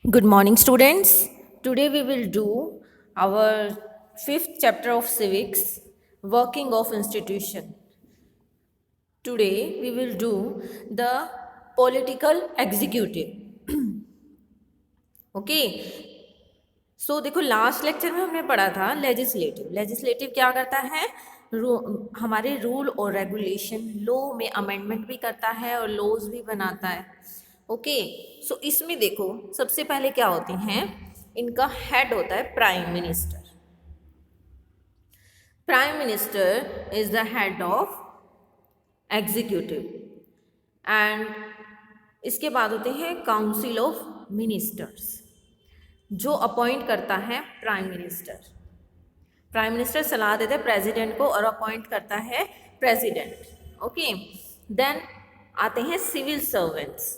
Good morning, students. Today we will do our fifth chapter of civics, working of institution. Today we will do the political executive. Okay so देखो last lecture में हमने पढ़ा था legislative क्या करता है हमारे रूल और रेगुलेशन लॉ में अमेंडमेंट भी करता है और लॉज भी बनाता है ओके सो इसमें देखो सबसे पहले क्या होते हैं इनका हेड होता है prime minister is the head of executive and इसके बाद होते हैं काउंसिल ऑफ मिनिस्टर्स जो अपॉइंट करता है प्राइम मिनिस्टर सलाह देते हैं प्रेसिडेंट को और अपॉइंट करता है प्रेसिडेंट ओके देन आते हैं सिविल सर्वेंट्स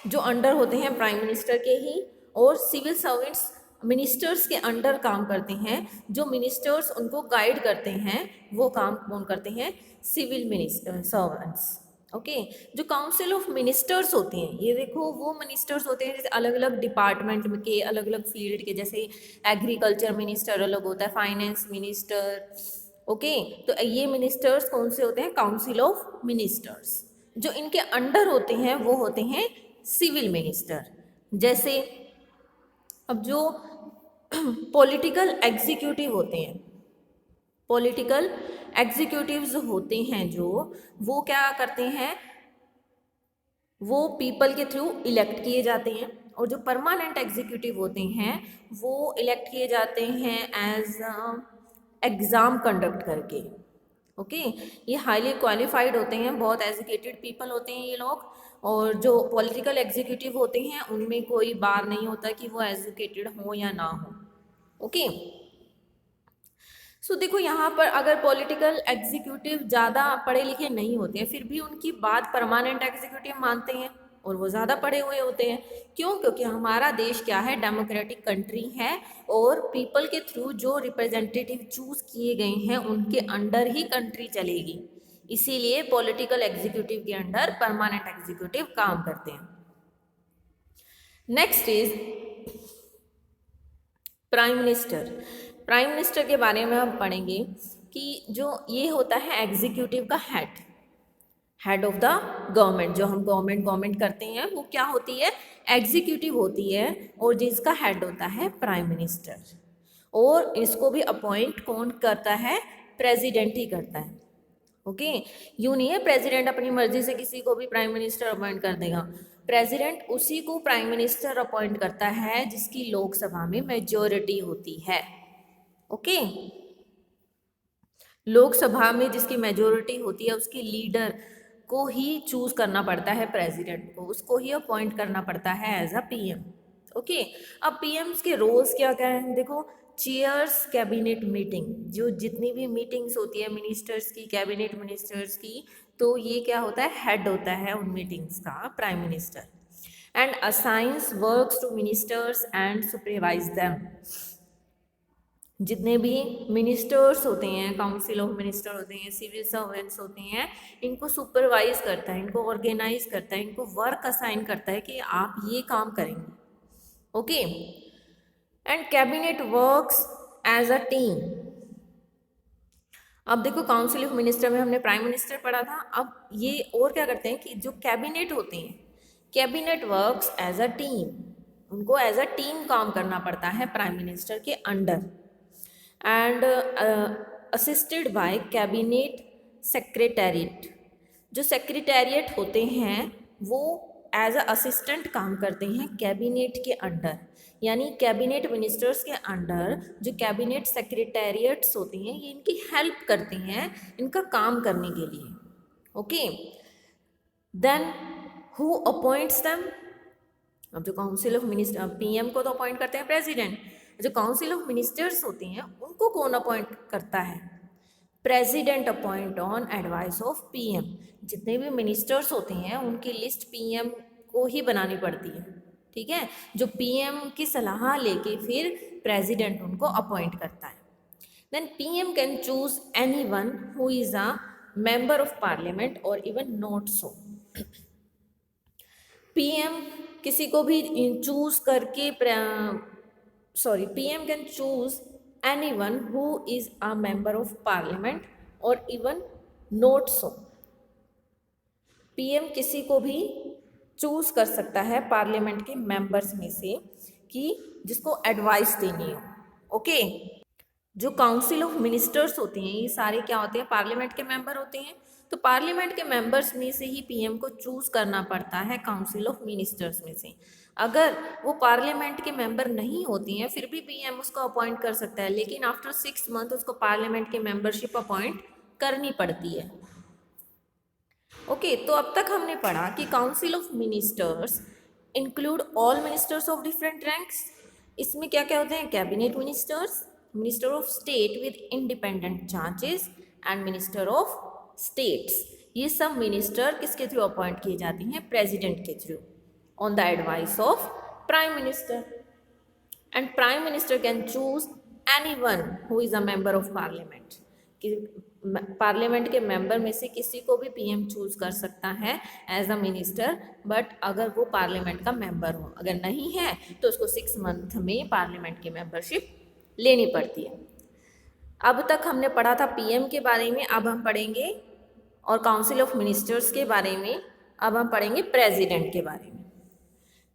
जो अंडर होते हैं प्राइम मिनिस्टर के ही और सिविल सर्वेंट्स मिनिस्टर्स के अंडर काम करते हैं जो मिनिस्टर्स उनको गाइड करते हैं वो काम कौन करते हैं सिविल सर्वेंट्स ओके जो काउंसिल ऑफ मिनिस्टर्स होते हैं ये देखो वो मिनिस्टर्स होते हैं जैसे अलग अलग डिपार्टमेंट के अलग अलग फील्ड के जैसे एग्रीकल्चर मिनिस्टर अलग होता है फाइनेंस मिनिस्टर ओके तो ये मिनिस्टर्स कौन से होते हैं काउंसिल ऑफ मिनिस्टर्स जो इनके अंडर होते हैं वो होते हैं सिविल मिनिस्टर जैसे अब जो पॉलिटिकल एग्जीक्यूटिव होते हैं पॉलिटिकल एग्जीक्यूटिव्स होते हैं जो वो क्या करते हैं वो पीपल के थ्रू इलेक्ट किए जाते हैं और जो परमानेंट एग्जीक्यूटिव होते हैं वो इलेक्ट किए जाते हैं एज एग्ज़ाम कंडक्ट करके ओके ये हाईली क्वालिफाइड होते हैं बहुत एजुकेटेड पीपल होते हैं ये लोग और जो पॉलिटिकल एग्जीक्यूटिव होते हैं उनमें कोई बार नहीं होता कि वो एजुकेटेड हो या ना हो ओके सो देखो यहाँ पर अगर पॉलिटिकल एग्जीक्यूटिव ज़्यादा पढ़े लिखे नहीं होते हैं फिर भी उनकी बात परमानेंट एग्जीक्यूटिव मानते हैं और वो ज़्यादा पढ़े हुए होते हैं क्यों क्योंकि हमारा देश क्या है डेमोक्रेटिक कंट्री है और पीपल के थ्रू जो रिप्रेजेंटेटिव चूज़ किए गए हैं उनके अंडर ही कंट्री चलेगी इसीलिए पॉलिटिकल एग्जीक्यूटिव के अंडर परमानेंट एग्जीक्यूटिव काम करते हैं नेक्स्ट इज प्राइम मिनिस्टर के बारे में हम पढ़ेंगे कि जो ये होता है एग्जीक्यूटिव का हेड ऑफ द गवर्नमेंट जो हम गवर्नमेंट करते हैं वो क्या होती है एग्जीक्यूटिव होती है और जिसका हेड होता है प्राइम मिनिस्टर और इसको भी अपॉइंट कौन करता है प्रेसिडेंट ही करता है ओके यूँ नहीं है प्रेसिडेंट अपनी मर्जी से किसी को भी प्राइम मिनिस्टर अपॉइंट कर देगा प्रेसिडेंट उसी को प्राइम मिनिस्टर अपॉइंट करता है जिसकी लोकसभा में मेजॉरिटी होती है ओके लोकसभा में जिसकी मेजॉरिटी होती है उसकी लीडर को ही चूज करना पड़ता है प्रेसिडेंट को उसको ही अपॉइंट करना पड़ता है एज अ पीएम ओके अब पीएम्स के रोल्स क्या क्या हैं देखो चेयर्स कैबिनेट मीटिंग जो जितनी भी मीटिंग्स होती है मिनिस्टर्स की कैबिनेट मिनिस्टर्स की तो ये क्या होता है हेड होता है उन मीटिंग्स का prime minister and assigns works to ministers and supervise them जितने भी मिनिस्टर्स होते हैं काउंसिल ऑफ मिनिस्टर होते हैं सिविल सर्वेंट्स होते हैं इनको सुपरवाइज करता है इनको ऑर्गेनाइज करता है इनको वर्क असाइन करता है कि आप ये काम करेंगे okay and cabinet works as a team अब देखो काउंसिल ऑफ मिनिस्टर में हमने प्राइम मिनिस्टर पढ़ा था अब ये और क्या करते हैं कि जो कैबिनेट होते हैं cabinet works as a team उनको एज अ टीम काम करना पड़ता है प्राइम मिनिस्टर के under and assisted by cabinet secretariat जो सेक्रेटेरिएट होते हैं वो एज अ असिस्टेंट काम करते हैं कैबिनेट के अंडर यानी कैबिनेट मिनिस्टर्स के अंडर जो कैबिनेट सेक्रेटेरिएट्स होते हैं ये इनकी हेल्प करते हैं इनका काम करने के लिए okay then who appoints them अब जो काउंसिल ऑफ मिनिस्टर पीएम को तो अपॉइंट करते हैं प्रेसिडेंट जो काउंसिल ऑफ मिनिस्टर्स होते हैं उनको कौन अपॉइंट करता है president appoint on advice of PM जितने भी मिनिस्टर्स होते हैं उनकी लिस्ट पीएम को ही बनानी पड़ती है ठीक है जो पीएम की सलाह लेके फिर प्रेसिडेंट उनको अपॉइंट करता है then PM can choose anyone who is a member of parliament और इवन नॉट सो पीएम किसी को भी चूज करके PM can choose anyone who is a member of parliament or even not so. PM किसी को भी choose कर सकता है पार्लियामेंट के मेंबर्स में से कि जिसको एडवाइस देनी हो। ओके, जो काउंसिल ऑफ मिनिस्टर्स होते हैं ये सारे क्या होते हैं, पार्लियामेंट के मेंबर होते हैं। तो पार्लियामेंट के मेंबर्स में से ही PM को चूज करना पड़ता है काउंसिल ऑफ मिनिस्टर्स में से। अगर वो पार्लियामेंट के मेंबर नहीं होती हैं फिर भी PM उसको अपॉइंट कर सकता है, लेकिन आफ्टर 6 मंथ उसको पार्लियामेंट के मेंबरशिप अपॉइंट करनी पड़ती है। ओके, तो अब तक हमने पढ़ा कि council of ministers include all ministers of different ranks. इसमें क्या क्या होते हैं, cabinet ministers, minister of state with independent charges and minister of states. ये सब मिनिस्टर किसके थ्रू अपॉइंट किए जाते हैं, प्रेसिडेंट के through on the advice of prime minister. And prime minister can choose anyone who is a member of parliament. कि parliament के member में से किसी को भी PM चूज कर सकता है एज अ मिनिस्टर, बट अगर वो पार्लियामेंट का मेंबर हो। अगर नहीं है तो उसको 6 मंथ में पार्लियामेंट की मेंबरशिप लेनी पड़ती है। अब तक हमने पढ़ा था PM के बारे में, अब हम पढ़ेंगे और काउंसिल ऑफ मिनिस्टर्स के बारे में, अब हम पढ़ेंगे प्रेसिडेंट के बारे में।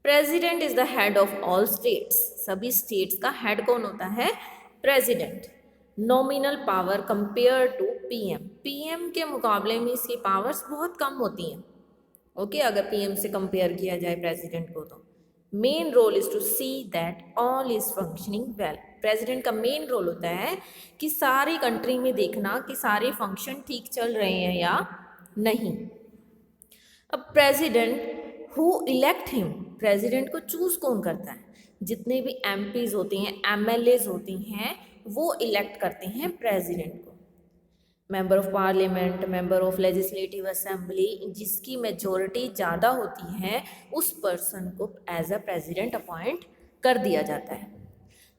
President is the head of all states. सभी स्टेट्स का हेड कौन होता है, president. Nominal power compare to PM के मुकाबले में इसकी पावर्स बहुत कम होती हैं। ओके, अगर PM से कंपेयर किया जाए प्रेसिडेंट को। तो main role is to see that all is functioning well. President का मेन रोल होता है कि सारी कंट्री में देखना कि सारे फंक्शन ठीक चल रहे हैं या नहीं। अब president who elect him, president को चूज कौन करता है, जितने भी MPs होते हैं, MLAs होती हैं, वो इलेक्ट करते हैं प्रेसिडेंट को। Member of parliament, member of legislative assembly, जिसकी मेजॉरिटी ज़्यादा होती है उस पर्सन को एज अ प्रेसिडेंट अपॉइंट कर दिया जाता है।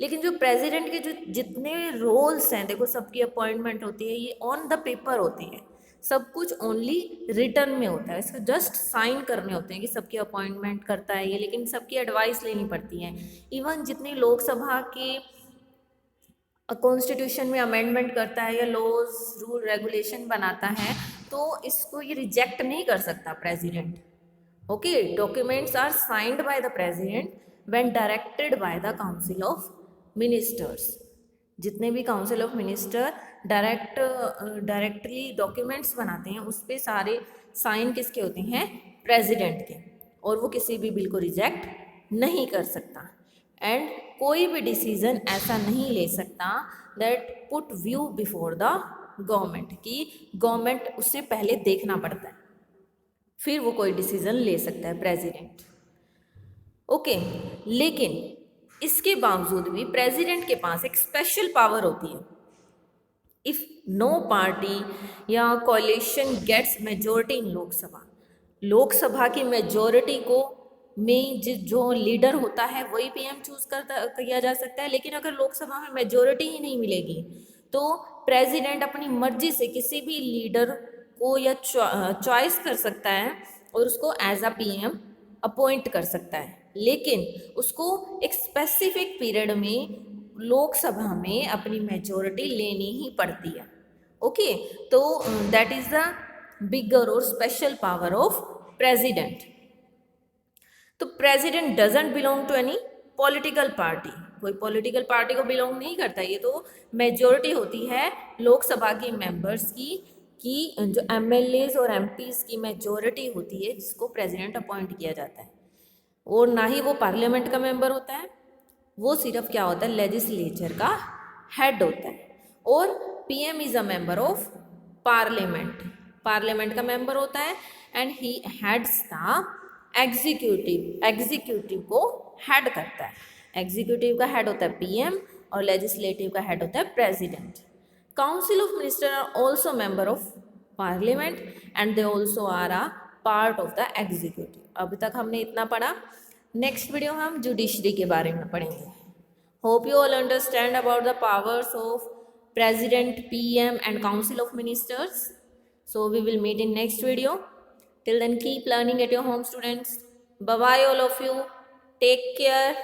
लेकिन जो प्रेसिडेंट के जो जितने रोल्स हैं, देखो सबकी अपॉइंटमेंट होती है, ये ऑन द पेपर होती है, सब कुछ ओनली रिटर्न में होता है। इसको जस्ट साइन करने होते हैं कि सबकी अपॉइंटमेंट करता है ये, लेकिन सबकी एडवाइस लेनी पड़ती है। इवन जितनी लोकसभा के कॉन्स्टिट्यूशन में अमेंडमेंट करता है या लॉज रूल रेगुलेशन बनाता है, तो इसको ये रिजेक्ट नहीं कर सकता president. Okay, documents are signed by the president when directed by the council of ministers. जितने भी council of minister directly documents बनाते हैं उस पर सारे साइन किसके होते हैं, प्रेसिडेंट के, और वो किसी भी बिल को रिजेक्ट नहीं कर सकता। एंड कोई भी डिसीजन ऐसा नहीं ले सकता that put view before the government, कि गवर्नमेंट उससे पहले देखना पड़ता है फिर वो कोई डिसीजन ले सकता है प्रेसिडेंट। ओके, लेकिन इसके बावजूद भी प्रेसिडेंट के पास एक स्पेशल पावर होती है। इफ नो पार्टी या कोalition गेट्स मेजोरिटी इन लोकसभा की मेजोरिटी को में जो लीडर होता है वही PM चूज किया जा सकता है। लेकिन अगर लोकसभा में मेजोरिटी ही नहीं मिलेगी तो प्रेसिडेंट अपनी मर्जी से किसी भी लीडर को या चॉइस कर सकता है और उसको एज अ PM अपॉइंट कर सकता है, लेकिन उसको एक स्पेसिफिक पीरियड में लोकसभा में अपनी मेजोरिटी लेनी ही पड़ती है। ओके, तो दैट इज द बिगर और स्पेशल पावर ऑफ प्रेसिडेंट। तो president doesn't belong to any political party, कोई पॉलिटिकल पार्टी को बिलोंग नहीं करता। ये तो मेजोरिटी होती है लोकसभा के मेंबर्स की जो MLAs और MPs की मेजोरिटी होती है जिसको प्रेसिडेंट अपॉइंट किया जाता है। और ना ही वो पार्लियामेंट का मेंबर होता है, वो सिर्फ क्या होता है, लेजिस्लेचर का हेड होता है। और PM is a member of parliament का मेंबर होता है and he heads the executive को हेड करता है। एग्जीक्यूटिव का हेड होता है PM और लेजिस्लेटिव का हेड होता है president. Council of minister are also member of parliament and they also are a part of the executive. अभी तक हमने इतना पढ़ा। नेक्स्ट वीडियो में हम जुडिशरी के बारे में पढ़ेंगे। Hope you all understand about the powers of president, PM and council of ministers. So we will meet in next video. Till then, keep learning at your home, students. Bye all of you, take care.